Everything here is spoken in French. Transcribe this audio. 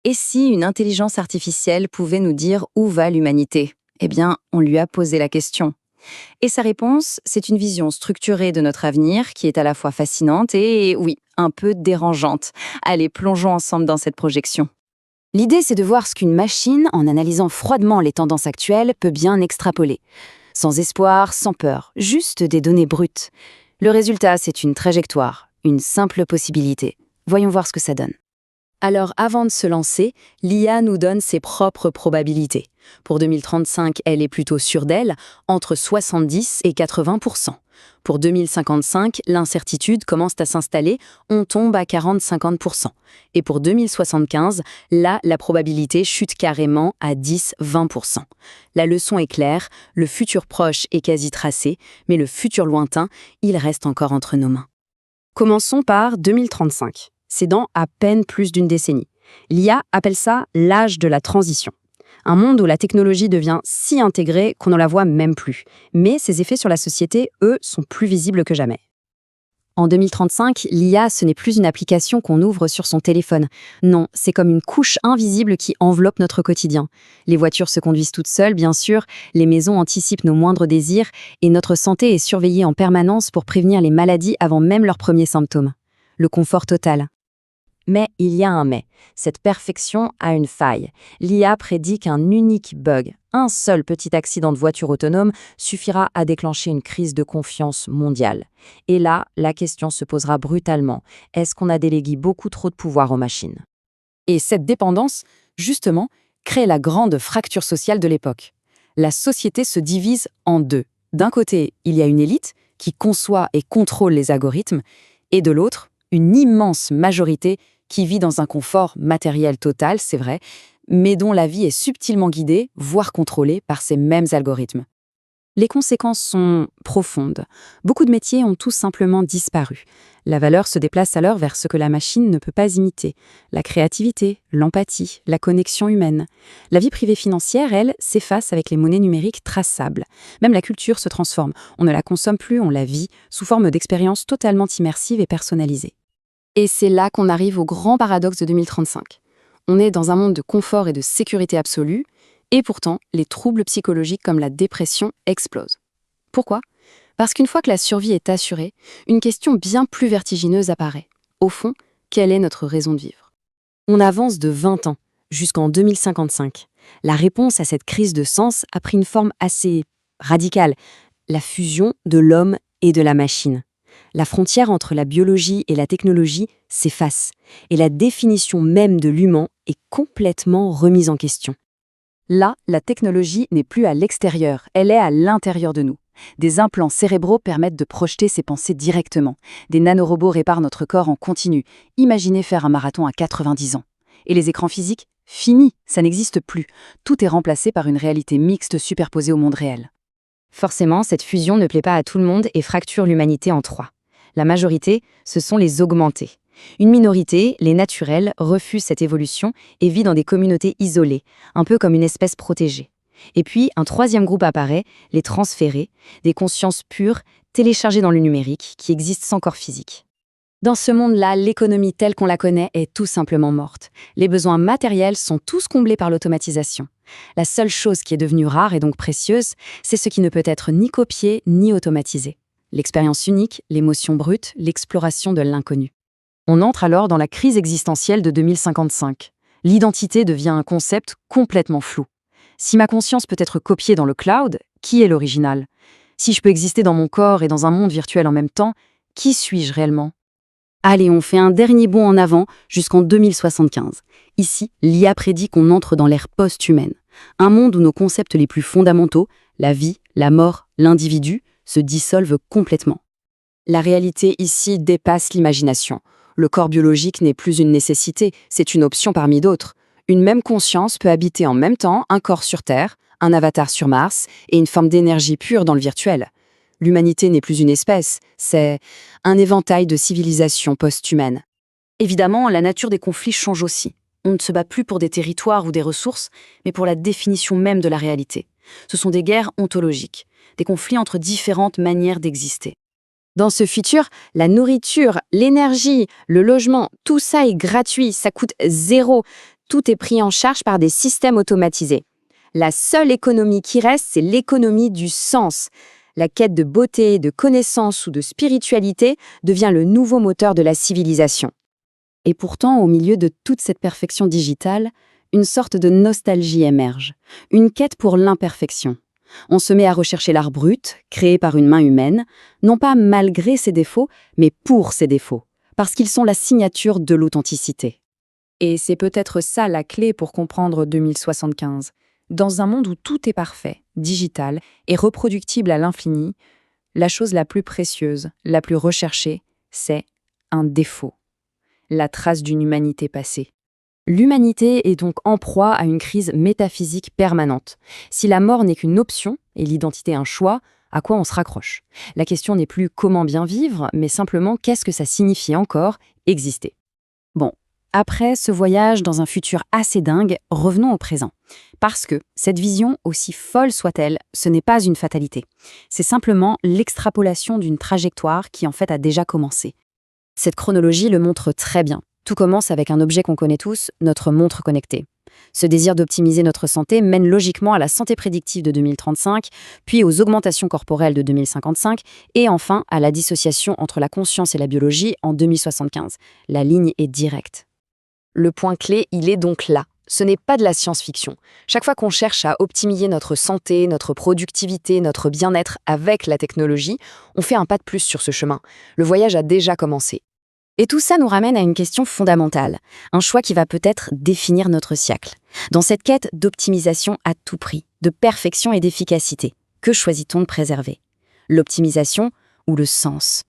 Et si une intelligence artificielle pouvait nous dire où va l'humanité? Eh bien, on lui a posé la question. Et sa réponse, c'est une vision structurée de notre avenir qui est à la fois fascinante et, oui, un peu dérangeante. Allez, plongeons ensemble dans cette projection. L'idée, c'est de voir ce qu'une machine, en analysant froidement les tendances actuelles, peut bien extrapoler. Sans espoir, sans peur, juste des données brutes. Le résultat, c'est une trajectoire, une simple possibilité. Voyons voir ce que ça donne. Alors, avant de se lancer, l'IA nous donne ses propres probabilités. Pour 2035, elle est plutôt sûre d'elle, entre 70 et 80%. Pour 2055, l'incertitude commence à s'installer, on tombe à 40-50%. Et pour 2075, là, la probabilité chute carrément à 10-20%. La leçon est claire, le futur proche est quasi tracé, mais le futur lointain, il reste encore entre nos mains. Commençons par 2035. C'est dans à peine plus d'une décennie. L'IA appelle ça l'âge de la transition. Un monde où la technologie devient si intégrée qu'on ne la voit même plus. Mais ses effets sur la société, eux, sont plus visibles que jamais. En 2035, l'IA, ce n'est plus une application qu'on ouvre sur son téléphone. Non, c'est comme une couche invisible qui enveloppe notre quotidien. Les voitures se conduisent toutes seules, bien sûr, les maisons anticipent nos moindres désirs et notre santé est surveillée en permanence pour prévenir les maladies avant même leurs premiers symptômes. Le confort total. Mais il y a un mais. Cette perfection a une faille. L'IA prédit qu'un unique bug, un seul petit accident de voiture autonome, suffira à déclencher une crise de confiance mondiale. Et là, la question se posera brutalement. Est-ce qu'on a délégué beaucoup trop de pouvoir aux machines? Et cette dépendance, justement, crée la grande fracture sociale de l'époque. La société se divise en deux. D'un côté, il y a une élite qui conçoit et contrôle les algorithmes, et de l'autre, une immense majorité qui vit dans un confort matériel total, c'est vrai, mais dont la vie est subtilement guidée, voire contrôlée par ces mêmes algorithmes. Les conséquences sont profondes. Beaucoup de métiers ont tout simplement disparu. La valeur se déplace alors vers ce que la machine ne peut pas imiter. La créativité, l'empathie, la connexion humaine. La vie privée financière, elle, s'efface avec les monnaies numériques traçables. Même la culture se transforme. On ne la consomme plus, on la vit, sous forme d'expériences totalement immersives et personnalisées. Et c'est là qu'on arrive au grand paradoxe de 2035. On est dans un monde de confort et de sécurité absolue, et pourtant, les troubles psychologiques comme la dépression explosent. Pourquoi? Parce qu'une fois que la survie est assurée, une question bien plus vertigineuse apparaît. Au fond, quelle est notre raison de vivre? On avance de 20 ans, jusqu'en 2055. La réponse à cette crise de sens a pris une forme assez radicale, la fusion de l'homme et de la machine. La frontière entre la biologie et la technologie s'efface, et la définition même de l'humain est complètement remise en question. Là, la technologie n'est plus à l'extérieur, elle est à l'intérieur de nous. Des implants cérébraux permettent de projeter ses pensées directement. Des nanorobots réparent notre corps en continu. Imaginez faire un marathon à 90 ans. Et les écrans physiques? Fini, ça n'existe plus. Tout est remplacé par une réalité mixte superposée au monde réel. Forcément, cette fusion ne plaît pas à tout le monde et fracture l'humanité en trois. La majorité, ce sont les augmentés. Une minorité, les naturels, refuse cette évolution et vit dans des communautés isolées, un peu comme une espèce protégée. Et puis, un troisième groupe apparaît, les transférés, des consciences pures, téléchargées dans le numérique, qui existent sans corps physique. Dans ce monde-là, l'économie telle qu'on la connaît est tout simplement morte. Les besoins matériels sont tous comblés par l'automatisation. La seule chose qui est devenue rare et donc précieuse, c'est ce qui ne peut être ni copié ni automatisé. L'expérience unique, l'émotion brute, l'exploration de l'inconnu. On entre alors dans la crise existentielle de 2055. L'identité devient un concept complètement flou. Si ma conscience peut être copiée dans le cloud, qui est l'original? Si je peux exister dans mon corps et dans un monde virtuel en même temps, qui suis-je réellement? Allez, on fait un dernier bond en avant jusqu'en 2075. Ici, l'IA prédit qu'on entre dans l'ère post-humaine. Un monde où nos concepts les plus fondamentaux, la vie, la mort, l'individu, se dissolvent complètement. La réalité ici dépasse l'imagination. Le corps biologique n'est plus une nécessité, c'est une option parmi d'autres. Une même conscience peut habiter en même temps un corps sur Terre, un avatar sur Mars et une forme d'énergie pure dans le virtuel. L'humanité n'est plus une espèce, c'est un éventail de civilisations post-humaines. Évidemment, la nature des conflits change aussi. On ne se bat plus pour des territoires ou des ressources, mais pour la définition même de la réalité. Ce sont des guerres ontologiques, des conflits entre différentes manières d'exister. Dans ce futur, la nourriture, l'énergie, le logement, tout ça est gratuit, ça coûte zéro. Tout est pris en charge par des systèmes automatisés. La seule économie qui reste, c'est l'économie du sens. La quête de beauté, de connaissance ou de spiritualité devient le nouveau moteur de la civilisation. Et pourtant, au milieu de toute cette perfection digitale, une sorte de nostalgie émerge, une quête pour l'imperfection. On se met à rechercher l'art brut, créé par une main humaine, non pas malgré ses défauts, mais pour ses défauts, parce qu'ils sont la signature de l'authenticité. Et c'est peut-être ça la clé pour comprendre 2075. Dans un monde où tout est parfait, digital et reproductible à l'infini, la chose la plus précieuse, la plus recherchée, c'est un défaut. La trace d'une humanité passée. L'humanité est donc en proie à une crise métaphysique permanente. Si la mort n'est qu'une option et l'identité un choix, à quoi on se raccroche? La question n'est plus comment bien vivre, mais simplement qu'est-ce que ça signifie encore exister. Bon, après ce voyage dans un futur assez dingue, revenons au présent. Parce que cette vision, aussi folle soit-elle, ce n'est pas une fatalité. C'est simplement l'extrapolation d'une trajectoire qui en fait a déjà commencé. Cette chronologie le montre très bien. Tout commence avec un objet qu'on connaît tous, notre montre connectée. Ce désir d'optimiser notre santé mène logiquement à la santé prédictive de 2035, puis aux augmentations corporelles de 2055, et enfin à la dissociation entre la conscience et la biologie en 2075. La ligne est directe. Le point clé, il est donc là. Ce n'est pas de la science-fiction. Chaque fois qu'on cherche à optimiser notre santé, notre productivité, notre bien-être avec la technologie, on fait un pas de plus sur ce chemin. Le voyage a déjà commencé. Et tout ça nous ramène à une question fondamentale, un choix qui va peut-être définir notre siècle. Dans cette quête d'optimisation à tout prix, de perfection et d'efficacité, que choisit-on de préserver? L'optimisation ou le sens?